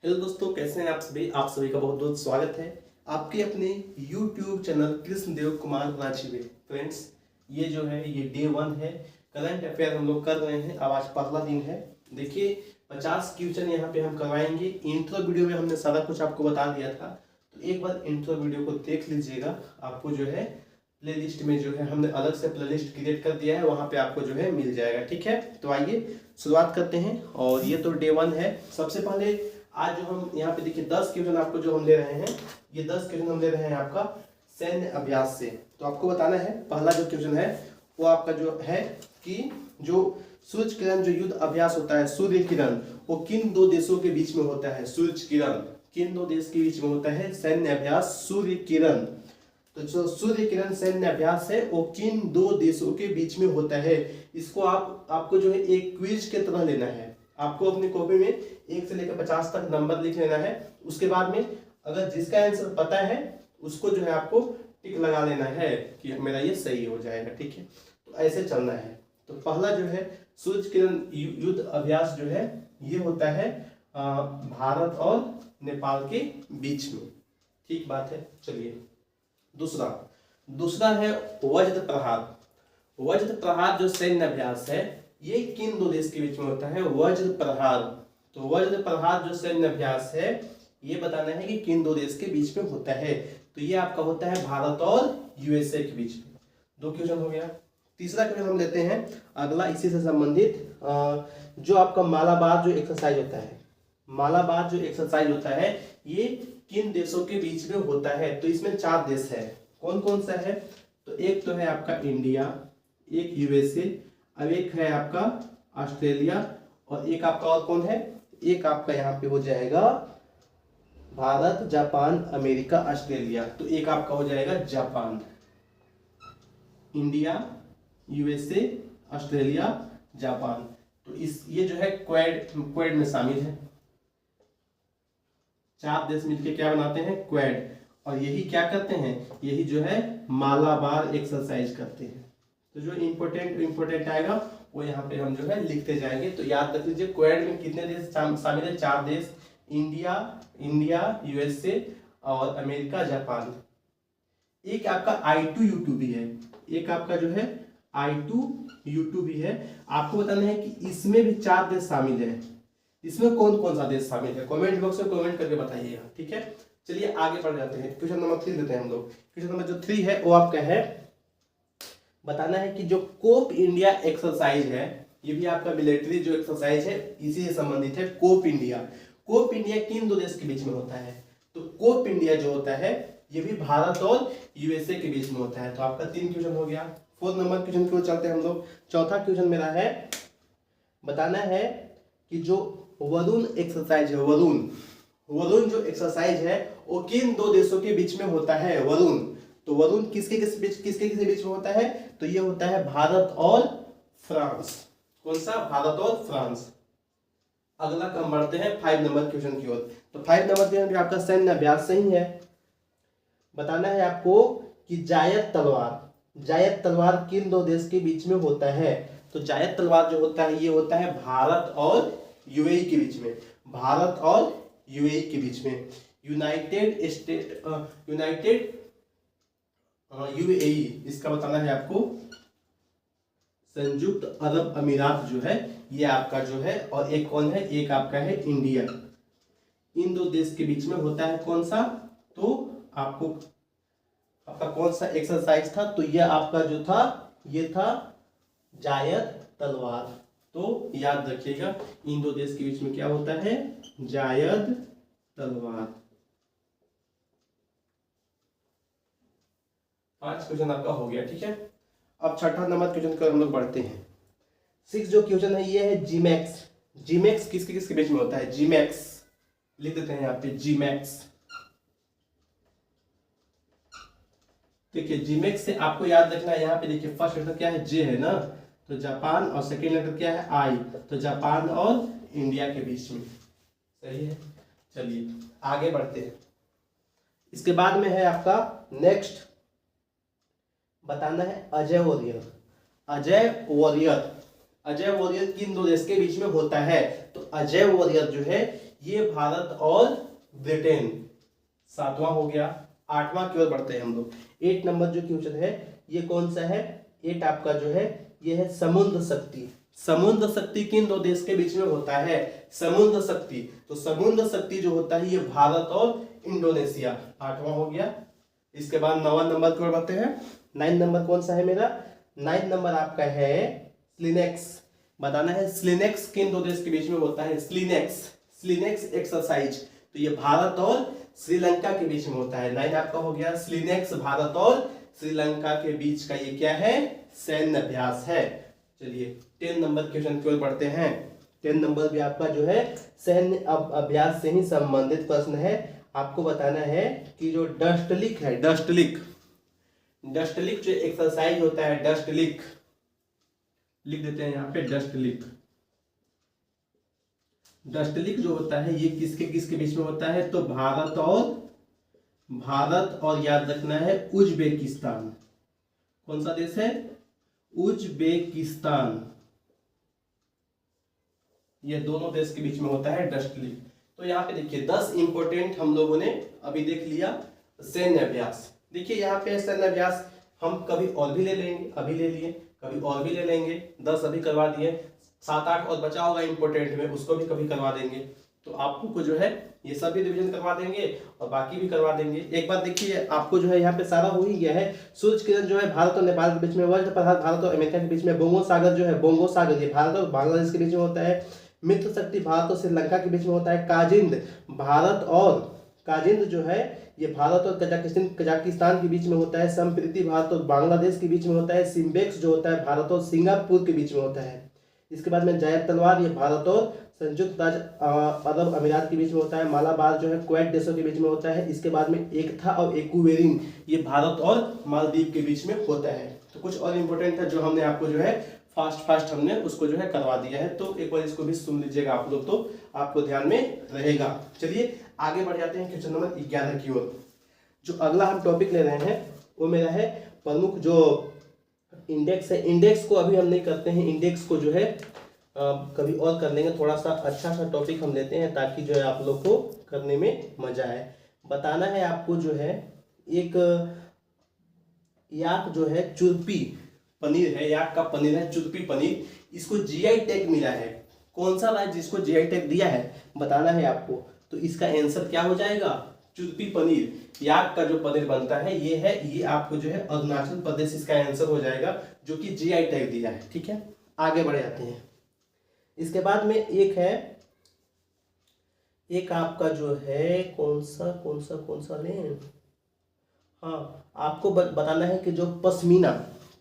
Hello दोस्तों, कैसे हैं आप सभी का बहुत बहुत स्वागत है आपके अपने YouTube चैनल कृष्णदेव कुमार रांची में। फ्रेंड्स, ये जो है ये डे 1 है। करंट अफेयर हम लोग कर रहे हैं। अब आज पहला दिन है। देखिए 50 क्वेश्चन यहाँ पे हम करवाएंगे। इंट्रो वीडियो में हमने सारा कुछ आपको बता दिया था, तो एक बार इंट्रो वीडियो को देख लीजिएगा। आपको जो है प्ले लिस्ट में जो है हमने अलग से प्ले लिस्ट क्रिएट कर दिया है, वहाँ पे आपको जो है मिल जाएगा। ठीक है, तो आइए शुरुआत करते हैं। और ये तो डे 1 है। सबसे पहले आज जो हम यहाँ पे देखिए 10 क्वेश्चन आपको जो हम ले रहे हैं, ये 10 क्वेश्चन हम ले रहे हैं आपका सैन्य अभ्यास से। तो आपको बताना है, पहला जो क्वेश्चन है वो आपका जो है कि जो सूर्य किरण जो युद्ध अभ्यास होता है, सूर्य किरण, वो किन दो देशों के बीच में होता है? सूर्य किरण किन दो देश के बीच में होता है? सैन्य अभ्यास सूर्य किरण। तो जो सूर्य किरण सैन्य अभ्यास है वो किन दो देशों के बीच में होता है? इसको आपको जो है एक क्विज के तरह लेना है। आपको अपनी कॉपी में 1 से लेकर 50 तक नंबर लिख लेना है। उसके बाद में अगर जिसका आंसर पता है उसको जो है आपको टिक लगा लेना है कि मेरा ये सही हो जाएगा। ठीक है, तो ऐसे चलना है। तो पहला जो है सूर्य किरण युद्ध अभ्यास जो है ये होता है भारत और नेपाल के बीच में। ठीक बात है। चलिए दूसरा है वज्र प्रहार। वज्र प्रहार जो सैन्य अभ्यास है ये किन दो देश के बीच में होता है? वज्र प्रहार। तो वज्र प्रहार जो सैन्य अभ्यास है ये बताना है कि किन दो देश के बीच में होता है। तो ये आपका होता है भारत और यूएसए के बीच में। 2 क्वेश्चन हो गया। तीसरा क्वेश्चन हम लेते हैं अगला, इसी से संबंधित जो आपका मालाबार जो एक्सरसाइज होता है, मालाबार जो एक्सरसाइज होता है ये किन देशों के बीच में होता है? तो इसमें 4 देश है। कौन कौन सा है? तो एक तो है आपका इंडिया, एक यूएसए, अब एक है आपका ऑस्ट्रेलिया, और एक आपका और कौन है? एक आपका यहाँ पे हो जाएगा भारत, जापान, अमेरिका, ऑस्ट्रेलिया। तो एक आपका हो जाएगा Japan. India, USA, Australia, Japan. तो ये जो है क्वेड में शामिल है। 4 देश मिलकर क्या बनाते हैं? क्वेड। और यही क्या करते हैं? यही जो है मालाबार एक्सरसाइज करते हैं। तो जो इंपोर्टेंट आएगा वो यहाँ पे हम जो है लिखते जाएंगे। तो याद रख लीजिए क्वेड में कितने देश शामिल है? 4 देश, इंडिया, यूएसए और अमेरिका, जापान। एक आपका I2U2 भी है। एक आपका जो है I2U2 भी है। आपको बताना है कि इसमें भी 4 देश शामिल है। इसमें कौन कौन सा देश शामिल है? कमेंट बॉक्स में कमेंट करके बताइएगा। ठीक है, चलिए आगे बढ़ जाते हैं। क्वेश्चन नंबर 3 लेते हैं हम लोग। क्वेश्चन नंबर जो 3 है वो आपका है बताना है कि जो कोप इंडिया एक्सरसाइज है, ये भी आपका मिलिट्री जो एक्सरसाइज है इसी से संबंधित है। कोप इंडिया किन दो देश के बीच में होता है? तो कोप इंडिया जो होता है ये भी भारत और यूएसए के बीच में होता है। तो आपका 3 क्वेश्चन हो गया। 4 नंबर क्वेश्चन की ओर चलते हैं हम लोग। चौथा क्वेश्चन मेरा है बताना है कि जो वरुण एक्सरसाइज है, वरुण जो एक्सरसाइज है वो किन दो देशों के बीच में होता है? वरुण। तो वरुण किसके बीच में होता है? तो ये होता है भारत और फ्रांस। कौन सा? भारत और फ्रांस। अगला हम बढ़ते हैं 5 नंबर क्वेश्चन की ओर। तो 5 नंबर क्वेश्चन भी आपका सैन्य अभ्यास से ही है। बताना है आपको कि जायद तलवार किन दो देश के बीच में होता है? तो जायद तलवार जो होता है ये होता है भारत और यूएई के बीच में। भारत और यूएई के बीच में। यूएई इसका बताना है आपको। संयुक्त अरब अमीरात जो है ये आपका जो है, और एक कौन है? एक आपका है इंडिया। इन दो देश के बीच में होता है कौन सा? तो आपका कौन सा एक्सरसाइज था? तो ये आपका जो था ये था जायद तलवार। तो याद रखिएगा इन दो देश के बीच में क्या होता है? जायद तलवार। 5 क्वेश्चन आपका हो गया। ठीक है, अब छठा नंबर क्वेश्चन कर हम लोग बढ़ते हैं। 6 जो क्वेश्चन है ये है जीमैक्स किसके बीच में होता है? जीमैक्स लिख देते हैं यहाँ पे, जीमैक्स। देखिए जीमैक्स से आपको याद रखना है, यहाँ पे देखिए फर्स्ट लेटर क्या है? जे है ना, तो जापान, और सेकेंड लेटर क्या है? आई। तो जापान और इंडिया के बीच में। सही है। चलिए आगे बढ़ते हैं। इसके बाद में है आपका नेक्स्ट बताना है अजय वॉरियर किन दो देश के बीच में होता है? तो अजय वॉरियर जो है ये भारत और ब्रिटेन। 7वां हो गया। 8वां की ओर बढ़ते हैं हम लोग। 8 नंबर जो क्वेश्चन है ये कौन सा है? 8 आपका जो है ये है समुद्र शक्ति। समुद्र शक्ति किन दो देश के बीच में होता है? समुद्र शक्ति। तो समुद्र शक्ति जो होता है ये भारत और इंडोनेशिया। 8वां हो गया। इसके बाद 9वां नंबर की ओर बढ़ते हैं। 9 नंबर कौन सा है मेरा? 9 नंबर आपका है स्लिनेक्स। बताना है स्लिनेक्स किन दो देश के बीच में होता है? SLINEX exercise. तो ये भारत और श्रीलंका के बीच में होता है। 9 आपका हो गया स्लिनेक्स। भारत और श्रीलंका के बीच का ये क्या है? सैन्य अभ्यास है। चलिए 10 नंबर क्वेश्चन की ओर बढ़ते हैं। 10 नंबर भी आपका जो है सैन्य अभ्यास से ही संबंधित प्रश्न है। आपको बताना है कि जो डस्टलिक है, डस्टलिक जो एक्सरसाइज होता है, डस्टलिक लिख देते हैं यहाँ पे। डस्टलिक जो होता है ये किसके बीच में होता है? तो भारत और याद रखना है उज्बेकिस्तान। कौन सा देश है? उज्बेकिस्तान। ये दोनों देश के बीच में होता है डस्टलिक। तो यहाँ पे देखिए 10 इंपोर्टेंट हम लोगों ने अभी देख लिया सैन्य अभ्यास। देखिए यहाँ पे सैन्य अभ्यास हम कभी और भी ले लेंगे, अभी ले लिए, कभी और भी ले लेंगे। 10 अभी करवा दिए, 7-8 और बचा होगा इंपोर्टेंट में, उसको भी कभी करवा देंगे। तो आपको जो है ये सब भी रिविजन करवा देंगे और बाकी भी करवा देंगे। एक बार देखिए आपको जो है यहाँ पे सारा हो ही गया है। सूर्य किरण जो है भारत और नेपाल के बीच में, वर्ष प्रभाव भारत और अमेरिका के बीच में, बोंगो सागर जो है, बोंगो सागर ये भारत और बांग्लादेश के बीच में होता है। मित्र शक्ति भारत और श्रीलंका के बीच में होता है। काजिंद जो है ये भारत और कजाकिस्तान के बीच में होता है। संप्रीति भारत और बांग्लादेश के बीच में होता है। सिम्बेक्स जो होता है भारत और सिंगापुर के बीच में होता है। इसके बाद में जायद तलवार ये भारत और संयुक्त राज्य अरब अमीरात के बीच में होता है। मालाबार जो है कुवैत देशों के बीच में होता है। इसके बाद में एकथा और एकुवेरिन ये भारत और मालदीव के बीच में होता है। तो कुछ और इम्पोर्टेंट है जो हमने आपको जो है फास्ट हमने उसको जो है करवा दिया है। तो एक बार इसको भी सुन लीजिएगा आप लोग, तो आपको ध्यान में रहेगा। चलिए आगे बढ़ जाते हैं क्वेश्चन नंबर 11 की ओर। जो अगला हम टॉपिक ले रहे हैं वो मेरा है प्रमुख जो इंडेक्स है। इंडेक्स को अभी हम नहीं करते हैं, इंडेक्स को जो है कभी और कर लेंगे। थोड़ा सा अच्छा सा टॉपिक हम लेते हैं ताकि जो है आप लोग को करने में मजा आए। बताना है आपको जो है एक याक जो है चुरपी पनीर है, याक का पनीर है चुरपी पनीर, इसको जीआई टैग मिला है। कौन सा राज्य जिसको जीआई टैग दिया है बताना है आपको। तो इसका आंसर क्या हो जाएगा? चुरपी पनीर। याक का जो पनीर बनता है ये आपको जो है अरुणाचल प्रदेश इसका आंसर हो जाएगा, जो कि जीआई टैग दिया है। ठीक है, आगे बढ़ जाते हैं। इसके बाद में एक आपका जो है कौन सा लें? हाँ, आपको बताना है कि जो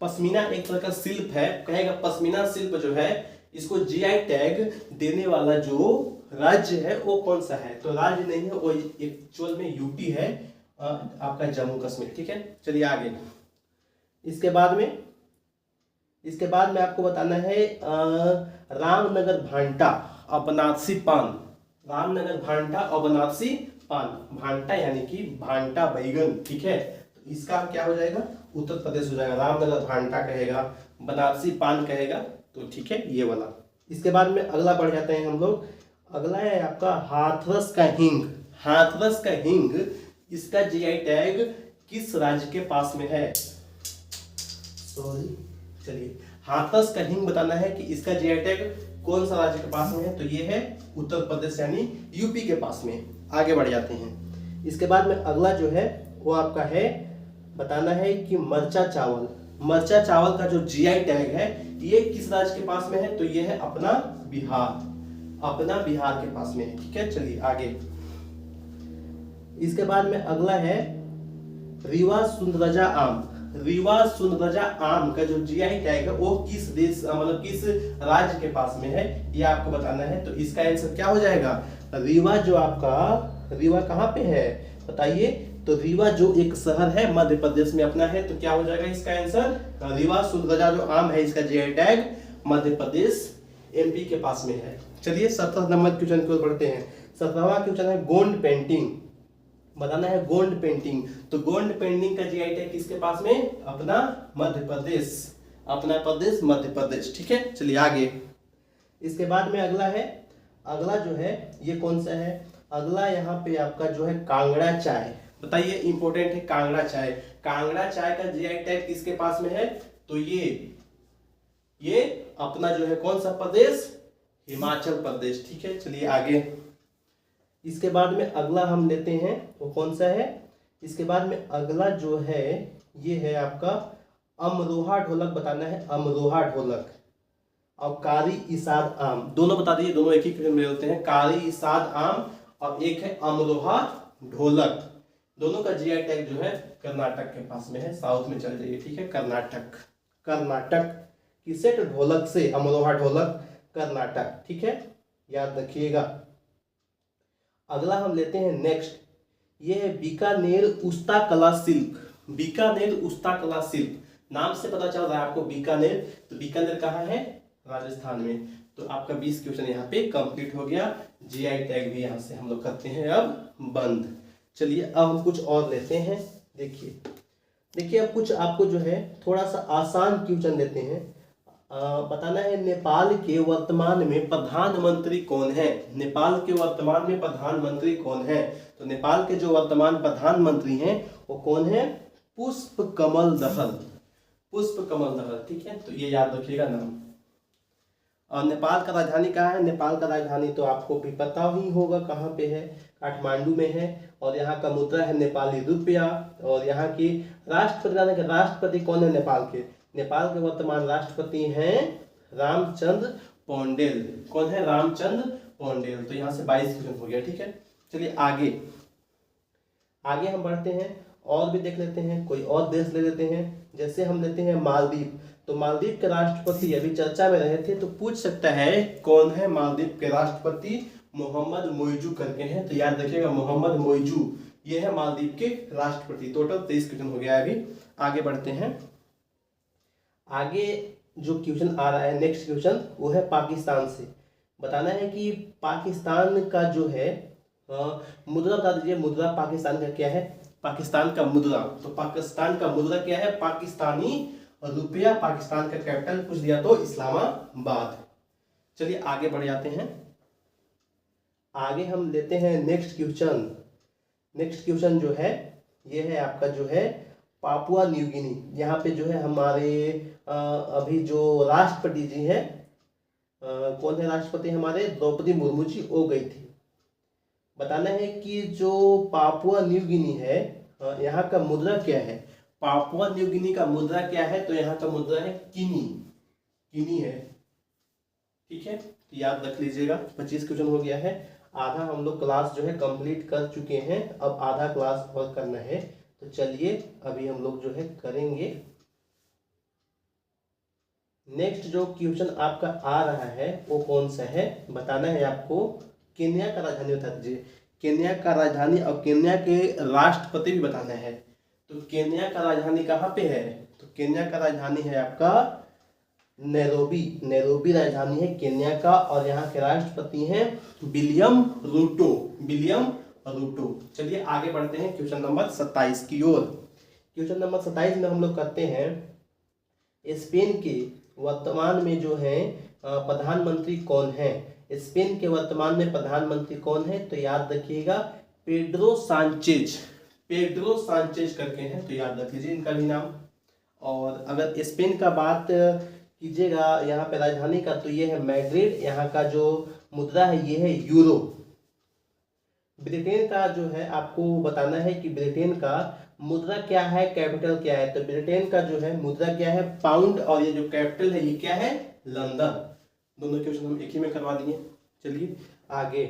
पश्मीना एक तरह का शिल्प है, कहेगा पश्मीना शिल्प जो है इसको जीआई टैग देने वाला जो राज्य है वो कौन सा है? तो राज्य नहीं है वो एक्चुअल में यूटी है, आपका जम्मू कश्मीर। ठीक है, चलिए आगे। इसके बाद में आपको बताना है रामनगर भांटा और बनारसी पान। रामनगर भांटा और बनारसी पान। भांटा यानी कि भांटा बैगन। ठीक है, तो इसका क्या हो जाएगा? उत्तर प्रदेश हो जाएगा। रामनगर भांटा कहेगा, बनारसी पान कहेगा, तो ठीक है ये वाला। इसके बाद में अगला बढ़ जाते हैं हम लोग। अगला है आपका हाथरस का हींग। हाथरस का हींग इसका जीआई टैग किस राज्य के पास में है? चलिए हाथरस का हींग बताना है कि इसका जीआई टैग कौन सा राज्य के पास में है? तो ये है उत्तर प्रदेश यानी यूपी के पास में। आगे बढ़ जाते हैं। इसके बाद में अगला जो है वो आपका है बताना है कि मरचा चावल का जो जीआई टैग है ये किस राज्य के पास में है? तो ये है अपना बिहार के पास में है। ठीक है, चलिए आगे। इसके बाद में अगला है रीवा सुंदरजा आम का जो जीआई टैग है वो किस देश मतलब किस राज्य के पास में है ये आपको बताना है। तो इसका आंसर क्या हो जाएगा? रीवा कहाँ पे है बताइए? तो रीवा जो एक शहर है मध्य प्रदेश में अपना है। तो क्या हो जाएगा इसका आंसर? रीवा सुंदरजा जो आम है इसका GI tag Madhya Pradesh MP के पास में है। चलिए 17 नंबर क्वेश्चन की ओर बढ़ते हैं। 17वां क्वेश्चन है गोंड पेंटिंग। बताना है गोंड पेंटिंग। तो गोंड पेंटिंग का जीआई टैग किसके पास में? अपना मध्य प्रदेश मध्य प्रदेश। ठीक है, चलिए आगे। इसके बाद में अगला है अगला जो है ये कौन सा है, अगला यहाँ पे आपका जो है कांगड़ा चाय। बताइए, इंपॉर्टेंट है कांगड़ा चाय। कांगड़ा चाय का जीआई टैग किसके पास में है, तो ये अपना जो है कौन सा प्रदेश, हिमाचल प्रदेश। ठीक है, चलिए आगे। इसके बाद में अगला हम लेते हैं, वो कौन सा है, इसके बाद में अगला जो है ये है आपका अमरोहा ढोलक। बताना है अमरोहा ढोलक और कारी इसाद आम, दोनों बता दीजिए, दोनों एक ही क्वेश्चन में होते हैं। कारी इसाद आम और एक है अमरोहा ढोलक। दोनों का जीआई टैग जो है कर्नाटक के पास में है, साउथ में चल जाइए। ठीक है, कर्नाटक की सेट ढोलक से अमरोहा ढोलक कर्नाटक। ठीक है, याद रखिएगा। अगला हम लेते हैं नेक्स्ट, ये है बीकानेर उस्ता कला सिल्क। बीकानेर उस्ता कला सिल्क, नाम से पता चल रहा है आपको बीकानेर, तो बीकानेर कहाँ है, राजस्थान में। तो आपका 20 क्वेश्चन यहाँ पे कंप्लीट हो गया। जीआई टैग भी यहाँ से हम लोग करते हैं अब बंद। चलिए अब हम कुछ और लेते हैं। देखिए अब कुछ आपको जो है थोड़ा सा आसान क्वेश्चन देते हैं। बताना है नेपाल के वर्तमान में प्रधानमंत्री कौन है। नेपाल के वर्तमान में प्रधानमंत्री कौन है, तो नेपाल के जो वर्तमान प्रधानमंत्री हैं वो कौन है, पुष्प कमल दहल। ठीक है, तो ये याद रखिएगा नाम। और नेपाल का राजधानी कहाँ है, नेपाल का राजधानी तो आपको भी पता ही होगा कहाँ पे है, काठमांडू में है। और यहाँ का मुद्रा है नेपाली रुपया। और यहाँ की राष्ट्रपति कौन है नेपाल के, नेपाल के वर्तमान राष्ट्रपति हैं रामचंद्र पौंडेल। कौन है, रामचंद्र पौंडेल। तो यहाँ से 22 क्वेश्चन हो गया। ठीक है, चलिए आगे हम बढ़ते हैं और भी देख लेते हैं, कोई और देश ले लेते हैं। जैसे हम लेते हैं मालदीव। तो मालदीव के राष्ट्रपति अभी चर्चा में रहे थे, तो पूछ सकता है कौन है मालदीव के राष्ट्रपति, मोहम्मद मोइजू करके हैं। तो याद रखिएगा मोहम्मद मोइजू, ये है मालदीव के राष्ट्रपति। टोटल 23 क्वेश्चन हो गया है। अभी आगे बढ़ते हैं। आगे जो क्वेश्चन आ रहा है नेक्स्ट क्वेश्चन, वो है पाकिस्तान से। बताना है कि पाकिस्तान का जो है मुद्रा बता दीजिए, मुद्रा पाकिस्तान का क्या है, पाकिस्तान का मुद्रा। तो पाकिस्तान का मुद्रा क्या है, पाकिस्तानी रुपया। पाकिस्तान का कैपिटल पूछ दिया तो इस्लामाबाद। चलिए आगे बढ़ जाते हैं। आगे हम लेते हैं नेक्स्ट क्वेश्चन जो है ये है आपका जो है पापुआ न्यू गिनी। यहाँ पे जो है हमारे अभी जो राष्ट्रपति जी हैं, कौन है राष्ट्रपति हमारे, द्रौपदी मुर्मू जी हो गई थी। बताना है कि जो पापुआ न्यू गिनी है यहाँ का मुद्रा क्या है। पापुआ न्यू गिनी का मुद्रा क्या है, तो यहाँ का मुद्रा है किनी है। ठीक है, तो याद रख लीजिएगा। 25 क्वेश्चन हो गया है। आधा हम लोग क्लास जो है कंप्लीट कर चुके हैं, अब आधा क्लास और करना है। तो चलिए अभी हम लोग जो है करेंगे। नेक्स्ट जो क्वेश्चन आपका आ रहा है वो कौन सा है, बताना है आपको। केन्या का राजधानी बता दीजिए, केन्या का राजधानी और केन्या के राष्ट्रपति भी बताना है। तो केन्या का राजधानी कहाँ पे है, तो केन्या का राजधानी है आपका नैरोबी राजधानी है केन्या का। और यहाँ के राष्ट्रपति हैं विलियम रूटो। चलिए आगे बढ़ते हैं क्वेश्चन नंबर 27 की ओर। क्वेश्चन नंबर 27 में हम लोग करते हैं स्पेन के वर्तमान में जो है प्रधानमंत्री कौन है। स्पेन के वर्तमान में प्रधानमंत्री कौन है, तो याद रखिएगा पेड्रो सांचेज करके हैं, तो याद रख लीजिए इनका भी नाम। और अगर स्पेन का बात कीजिएगा यहाँ पे राजधानी का, तो ये है मैड्रिड। यहाँ का जो मुद्रा है ये है यूरो। ब्रिटेन का जो है आपको बताना है कि ब्रिटेन का मुद्रा क्या है, कैपिटल क्या है। तो ब्रिटेन का जो है मुद्रा क्या है, पाउंड। और ये जो कैपिटल है ये क्या है, लंदन। दोनों क्वेश्चन हम एक ही में करवा दिए। चलिए आगे।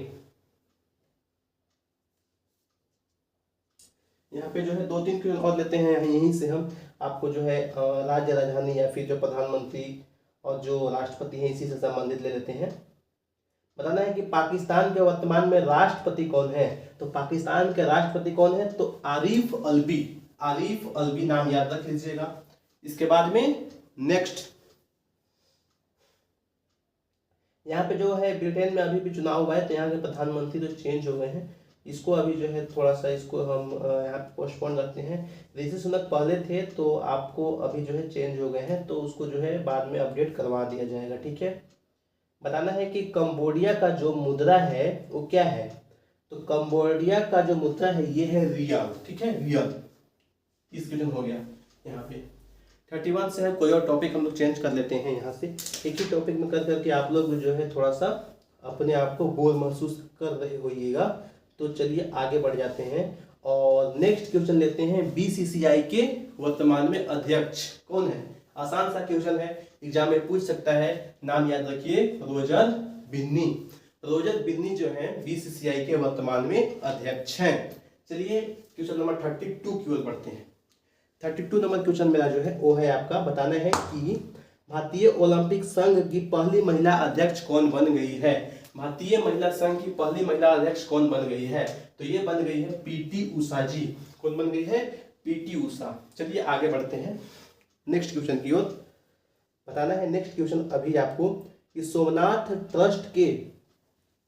यहाँ पे जो है 2-3 क्वेश्चन और लेते हैं। यहीं से हम आपको जो है राज्य राजधानी या फिर जो प्रधानमंत्री और जो राष्ट्रपति हैं इसी से संबंधित ले लेते हैं। बताना है कि पाकिस्तान के वर्तमान में राष्ट्रपति कौन है। तो पाकिस्तान के राष्ट्रपति कौन है, तो आरिफ अलवी नाम याद रख लीजिएगा। इसके बाद में नेक्स्ट यहाँ पे जो है ब्रिटेन में अभी भी चुनाव हुआ है, तो यहाँ के प्रधानमंत्री तो चेंज हो गए हैं। इसको अभी जो है थोड़ा सा इसको हम यहाँ पे पोस्टपोन रखते हैं। ऋषि सुनक पहले थे, तो आपको अभी जो है चेंज हो गए हैं, तो उसको जो है बाद में अपडेट करवा दिया जाएगा। ठीक है, बताना है कि कंबोडिया का जो मुद्रा है वो क्या है। तो कंबोडिया का जो मुद्रा है ये है रियल, ठीक है, रियल। इस क्वेश्चन हो गया यहाँ पे। 31 से है, कोई और टॉपिक हम लोग चेंज कर लेते हैं यहाँ से। एक ही टॉपिक में कर करके आप लोग जो है थोड़ा सा अपने आप को बोर महसूस कर रहे होइएगा। तो चलिए आगे बढ़ जाते हैं और नेक्स्ट क्वेश्चन लेते हैं। बीसीसीआई के वर्तमान में अध्यक्ष कौन है। आसान सा क्वेश्चन है, एग्जाम में पूछ सकता है। नाम याद रखिए, रोजर बिन्नी। रोजर बिन्नी जो है बीसीसीआई के वर्तमान में अध्यक्ष हैं। चलिए क्वेश्चन नंबर 32 की ओर बढ़ते हैं। 32 नंबर क्वेश्चन मेरा जो है वो है आपका, बताना है कि भारतीय ओलंपिक संघ की पहली महिला अध्यक्ष कौन बन गई है। भारतीय महिला संघ की पहली महिला अध्यक्ष कौन बन गई है। तो ये बन गई है पीटी उषा जी। कौन बन गई है, पीटी उषा। चलिए आगे बढ़ते हैं नेक्स्ट क्वेश्चन की ओर। बताना है नेक्स्ट क्वेश्चन अभी आपको कि सोमनाथ ट्रस्ट के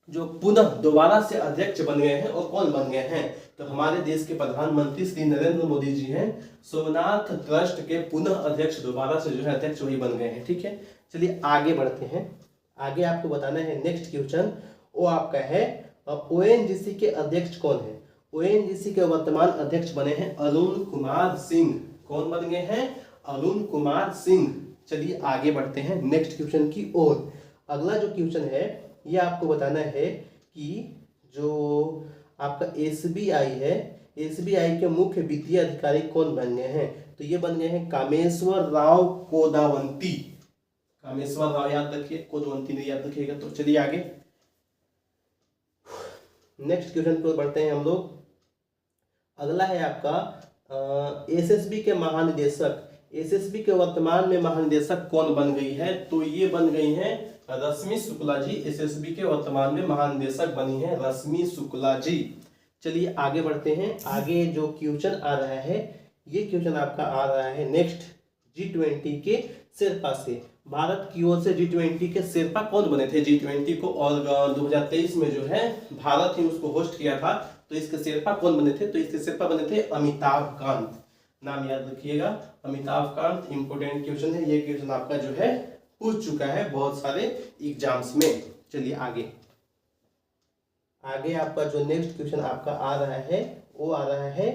जो पुनः दोबारा से अध्यक्ष बन गए हैं और कौन बन गए हैं। तो हमारे देश के प्रधानमंत्री श्री नरेंद्र मोदी जी हैं। सोमनाथ ट्रस्ट के पुनः अध्यक्ष दोबारा से जो है अध्यक्ष वही बन गए हैं, ठीक है। चलिए आगे बढ़ते हैं। आगे आपको बताना है नेक्स्ट क्वेश्चन वो आपका है ओएनजीसी के अध्यक्ष कौन है। ओएनजीसी के वर्तमान अध्यक्ष बने हैं अरुण कुमार सिंह। कौन बन गए हैं, अरुण कुमार सिंह। चलिए आगे बढ़ते हैं नेक्स्ट क्वेश्चन की ओर। अगला जो क्वेश्चन है ये आपको बताना है कि जो आपका एसबीआई है, एसबीआई के मुख्य वित्तीय अधिकारी कौन बन गए हैं। तो ये बन गए हैं कामेश्वर राव कोदावंती। कामेश्वर राव याद रखिए, कोदावंती नहीं याद रखिएगा। तो चलिए आगे नेक्स्ट क्वेश्चन पर बढ़ते हैं हम लोग। अगला है आपका एसएसबी के महानिदेशक। एसएसबी के वर्तमान में महानिदेशक कौन बन गई है। तो ये बन गई हैं रश्मि शुक्ला जी। एसएसबी के वर्तमान में महानिदेशक बनी है रश्मि शुक्ला जी। चलिए आगे बढ़ते हैं। आगे जो क्वेश्चन आ रहा है ये क्वेश्चन आपका आ रहा है नेक्स्ट G20 के शेरपा से। भारत की ओर से G20 के शेरपा कौन बने थे G20 को, और 2023 में जो है भारत ही उसको होस्ट किया था। तो इसके शेरपा कौन बने थे। तो इसके शेरपा बने थे अमिताभ कांत। नाम याद रखिएगा, अमिताभ कांत। इंपोर्टेंट क्वेश्चन है ये। क्वेश्चन आपका जो है पूछ चुका है बहुत सारे एग्जाम्स में। चलिए आगे आगे आपका जो नेक्स्ट क्वेश्चन आपका आ रहा है वो आ रहा है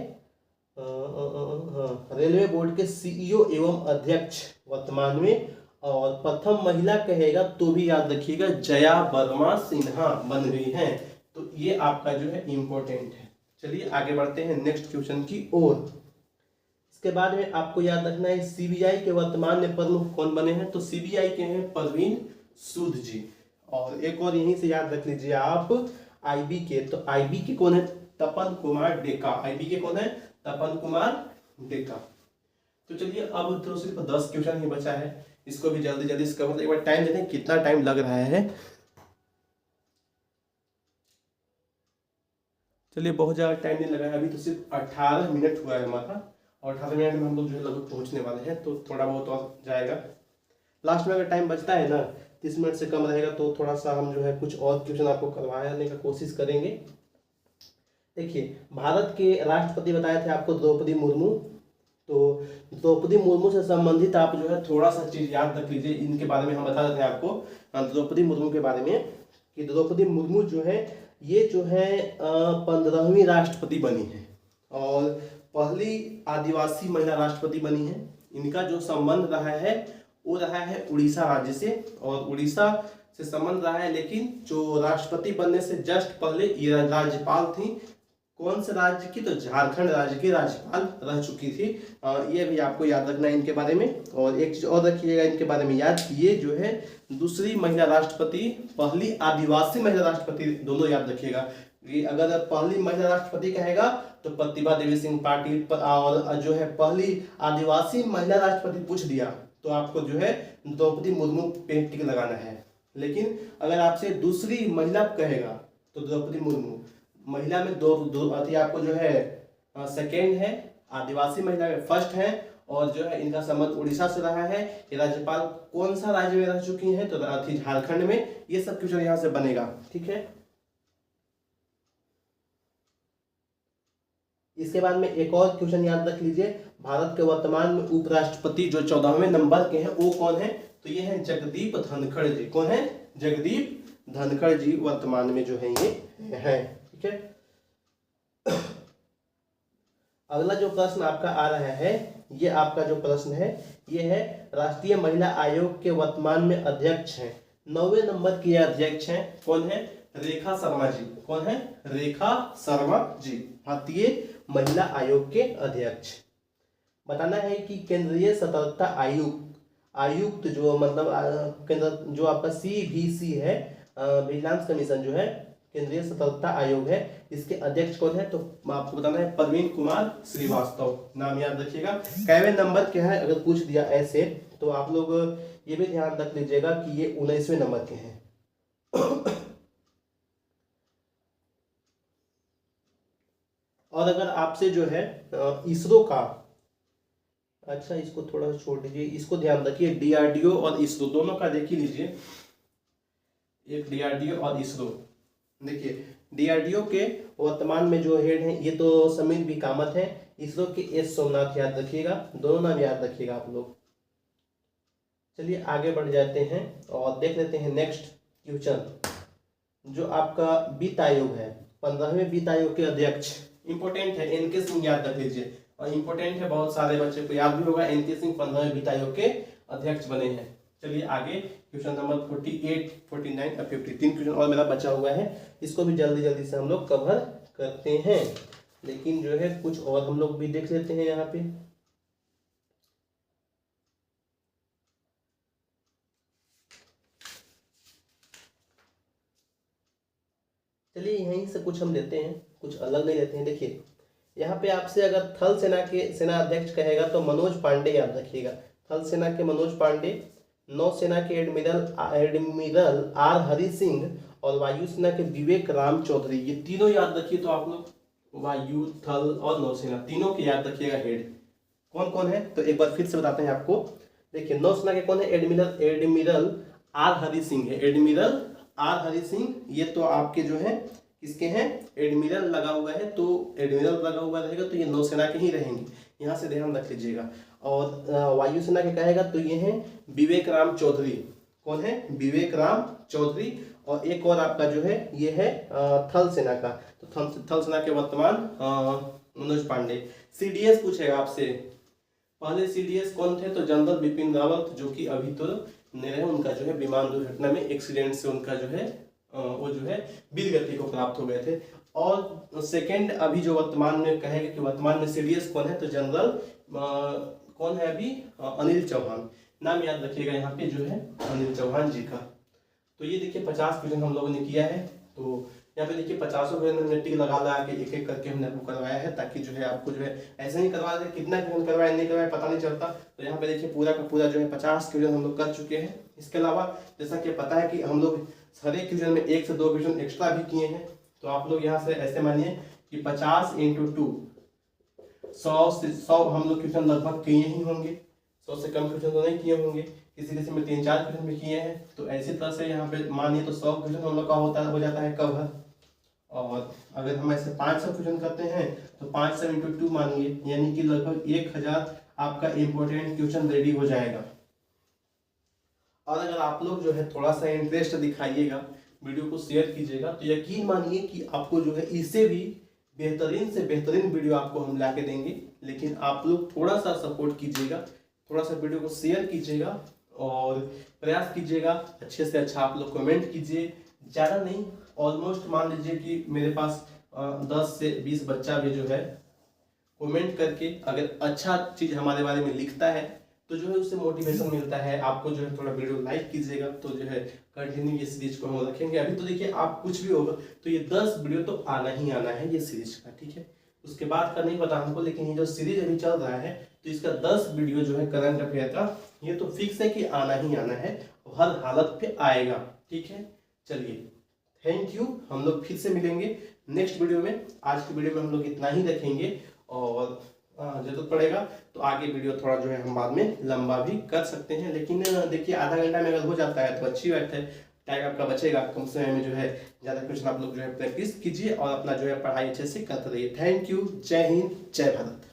रेलवे बोर्ड के सीईओ एवं अध्यक्ष वर्तमान में, और प्रथम महिला कहेगा तो भी याद रखिएगा जया वर्मा सिन्हा बन गई हैं। तो ये आपका जो है इंपॉर्टेंट है। चलिए आगे बढ़ते हैं नेक्स्ट क्वेश्चन की ओर। इसके बाद में आपको याद रखना है सीबीआई के वर्तमान में प्रमुख कौन बने हैं। तो सीबीआई के हैं परवीन सूद जी। और एक और यहीं से याद रख लीजिए आप आईबी के। तो आईबी के कौन है, तपन कुमार डेका। आईबी के कौन है, तपन कुमार डेका। तो चलिए अब तो सिर्फ 10 क्वेश्चन ही बचा है, इसको भी जल्दी जल्दी कवर। एक बार टाइम देखें कितना टाइम लग रहा है। चलिए बहुत ज़्यादा टाइम नहीं लगा है, अभी तो सिर्फ 18 मिनट हुआ है हमारा, और 18 मिनट में हम लोग जो है लगभग पहुँचने वाले हैं। तो थोड़ा बहुत और जाएगा। लास्ट में अगर टाइम बचता है ना 30 मिनट से कम रहेगा तो थोड़ा सा हम जो है कुछ और क्वेश्चन आपको करवाने का कोशिश करेंगे। देखिए भारत के राष्ट्रपति बताए थे आपको द्रौपदी मुर्मू। तो द्रौपदी मुर्मू से संबंधित आप जो है थोड़ा सा चीज़ याद रख लीजिए। इनके बारे में हम बता देते हैं आपको द्रौपदी मुर्मू के बारे में कि द्रौपदी मुर्मू जो है ये जो है 15वीं राष्ट्रपति बनी है और पहली आदिवासी महिला राष्ट्रपति बनी है। इनका जो संबंध रहा है वो रहा है उड़ीसा राज्य से, और उड़ीसा से संबंध रहा है। लेकिन जो राष्ट्रपति बनने से जस्ट पहले ये राज्यपाल थी। कौन से राज्य की, तो झारखंड राज्य की राज्यपाल रह चुकी थी। ये भी आपको याद रखना है इनके बारे में। और एक चीज और रखिएगा इनके बारे में याद, ये जो है दूसरी महिला राष्ट्रपति, पहली आदिवासी महिला राष्ट्रपति, दोनों याद रखिएगा। अगर पहली महिला राष्ट्रपति कहेगा तो प्रतिभा देवी सिंह पाटिल, और जो है पहली आदिवासी महिला राष्ट्रपति पूछ दिया तो आपको जो है द्रौपदी मुर्मू पे टिक लगाना है। लेकिन अगर आपसे दूसरी महिला कहेगा तो द्रौपदी मुर्मू। महिला में दो आपको जो है सेकेंड है, आदिवासी महिला में फर्स्ट है, और जो है इनका संबंध उड़ीसा से रहा है। ये राज्यपाल कौन सा राज्य में रह चुकी हैं, तो थी झारखंड में। ये सब क्वेश्चन यहाँ से बनेगा, ठीक है। इसके बाद में एक और क्वेश्चन याद रख लीजिए, भारत के वर्तमान में उपराष्ट्रपति जो 14वें नंबर के हैं वो कौन है। तो ये है जगदीप धनखड़ जी। कौन है, जगदीप धनखड़ जी वर्तमान में जो है ये हैं। ठीक है, अगला जो प्रश्न आपका आ रहा है, ये आपका जो प्रश्न है ये है राष्ट्रीय महिला आयोग के वर्तमान में अध्यक्ष हैं, 9वें नंबर की अध्यक्ष हैं, कौन है? रेखा शर्मा जी। कौन है? रेखा शर्मा जी, भारतीय महिला आयोग के अध्यक्ष। बताना है कि केंद्रीय सतर्कता आयुक्त जो मतलब केंद्र जो आपका CVC है, विजिलेंस कमीशन जो है, केंद्रीय सतर्कता आयोग है, इसके अध्यक्ष कौन है? तो आपको बताना है प्रवीण कुमार श्रीवास्तव, नाम याद रखिएगा। कैवे नंबर क्या है अगर पूछ दिया ऐसे तो आप लोग ये भी ध्यान रख लीजिएगा कि ये 19वें नंबर के हैं। और अगर आपसे जो है इसरो का, अच्छा इसको थोड़ा छोड़ दीजिए, इसको ध्यान रखिए, DRDO और इसरो दोनों का देख ही लीजिए, एक DRDO और इसरो। देखिए DRDO के वर्तमान में जो हेड हैं ये तो समीर बी कामत है, इसरो के S सोमनाथ, याद रखिएगा, दोनों नाम याद रखिएगा आप लोग। चलिए आगे बढ़ जाते हैं और देख लेते हैं नेक्स्ट क्वेश्चन। जो आपका वित्त आयोग है, 15वें वित्त आयोग के अध्यक्ष, इंपोर्टेंट है, NK सिंह, याद रख लीजिए, और इंपोर्टेंट है, बहुत सारे बच्चे को याद भी होगा, NK सिंह 15वें वित्त आयोग के अध्यक्ष बने हैं। चलिए आगे क्वेश्चन नंबर 48, 49 और 50, 3 क्वेश्चन और मेरा बचा हुआ है, इसको भी जल्दी जल्दी से हम लोग कवर करते हैं, लेकिन जो है कुछ और हम लोग भी देख लेते हैं यहाँ पे। चलिए यहीं से कुछ हम लेते हैं, कुछ अलग नहीं लेते हैं। देखिए यहाँ पे आपसे अगर थल सेना के सेना अध्यक्ष कहेगा तो मनोज पांडे, याद रखिएगा, थल सेना के मनोज पांडे, नौसेना के एडमिरल R हरि सिंह और वायुसेना के विवेक राम चौधरी, ये तीनों याद रखिए। तो आप लोग वायु, थल और नौसेना तीनों के याद रखिएगा हेड कौन कौन है। तो एक बार फिर से बताते हैं आपको। देखिए नौसेना के कौन है? एडमिरल R हरि सिंह है, एडमिरल R हरि सिंह, ये तो आपके जो है किसके हैं? एडमिरल लगा हुआ है, तो एडमिरल लगा हुआ रहेगा तो ये नौसेना के ही रहेंगे, यहाँ से ध्यान रख लीजिएगा। और वायुसेना के कहेगा तो ये हैं विवेक राम चौधरी, कौन है? विवेक राम चौधरी। और एक और आपका जो है ये है थल सेना का, तो थल सेना के वर्तमान मनोज पांडे। CDS पूछेगा आपसे, पहले CDS कौन थे? तो जनरल बिपिन रावत, जो कि अभी तो नहीं रहे, उनका जो है विमान दुर्घटना में एक्सीडेंट से उनका जो है वो जो है वीर गति को प्राप्त हो गए थे। और सेकंड अभी जो वर्तमान में कहेगा कि वर्तमान में CDS कौन है? तो जनरल कौन है अभी? अनिल चौहान, नाम याद रखिएगा यहाँ पे जो है अनिल चौहान जी का। तो ये देखिए 50 क्वेश्चन हम लोगों ने किया है, तो यहाँ पे देखिए 50 क्वेश्चन हमने टिक लगा के एक एक करके हमने आपको करवाया है, ताकि जो है आपको जो है ऐसे नहीं करवा दे कितना क्वेश्चन करवाया नहीं करवाया पता नहीं चलता। तो यहाँ पे देखिए पूरा का पूरा जो है 50 क्वेश्चन हम लोग कर चुके हैं। इसके अलावा जैसा कि पता है कि हम लोग हर एक क्वेश्चन में 1 से 2 क्वेश्चन एक्स्ट्रा भी किए हैं, तो आप लोग यहाँ से ऐसे मानिए कि 50 × 2 100 से 100 हम लोग क्वेश्चन लगभग किए ही होंगे, 100 से कम क्वेश्चन तो नहीं किए होंगे, किसी किसी में 3-4 क्वेश्चन भी किए हैं। तो ऐसी तरह से यहाँ पे मानिए तो 100 क्वेश्चन हम लोग का हो जाता है कवर। और अगर हम ऐसे 500 क्वेश्चन करते हैं तो 500 × 2 मानिए, यानी कि लगभग 1000 आपका इम्पोर्टेंट क्वेश्चन रेडी हो जाएगा। और अगर आप लोग जो है थोड़ा सा इंटरेस्ट दिखाइएगा, वीडियो को शेयर कीजिएगा, तो यकीन मानिए कि आपको जो है इससे भी बेहतरीन से बेहतरीन वीडियो आपको हम ला के देंगे। लेकिन आप लोग थोड़ा सा सपोर्ट कीजिएगा, थोड़ा सा वीडियो को शेयर कीजिएगा और प्रयास कीजिएगा अच्छे से अच्छा आप लोग कमेंट कीजिए, ज़्यादा नहीं, ऑलमोस्ट मान लीजिए कि मेरे पास 10 से 20 बच्चा भी जो है कमेंट करके अगर अच्छा चीज़ हमारे बारे में लिखता है तो जो है उससे मोटिवेशन मिलता है। आपको जो है थोड़ा वीडियो लाइक कीजिएगा तो जो है कंटिन्यू ये सीरीज को हम रखेंगे। अभी तो देखिए आप कुछ भी होगा तो ये 10 वीडियो तो आना ही आना है ये सीरीज का, ठीक है। उसके बाद का नहीं पता हमको, लेकिन ये जो सीरीज अभी चल रहा है तो इसका 10 वीडियो जो है करंट अफेयर का ये तो फिक्स है कि आना ही आना है, हर हालत पे आएगा, ठीक है। चलिए थैंक यू, हम लोग फिर से मिलेंगे नेक्स्ट वीडियो में। आज की वीडियो में हम लोग इतना ही रखेंगे और जरूरत पड़ेगा तो आगे वीडियो थोड़ा जो है हम बाद में लंबा भी कर सकते हैं। लेकिन देखिए आधा घंटा में अगर हो जाता है तो अच्छी बात है, टाइम आपका बचेगा, कम समय में जो है ज़्यादा क्वेश्चन आप लोग जो है प्रैक्टिस कीजिए और अपना जो है पढ़ाई अच्छे से करते रहिए। थैंक यू, जय हिंद, जय भारत।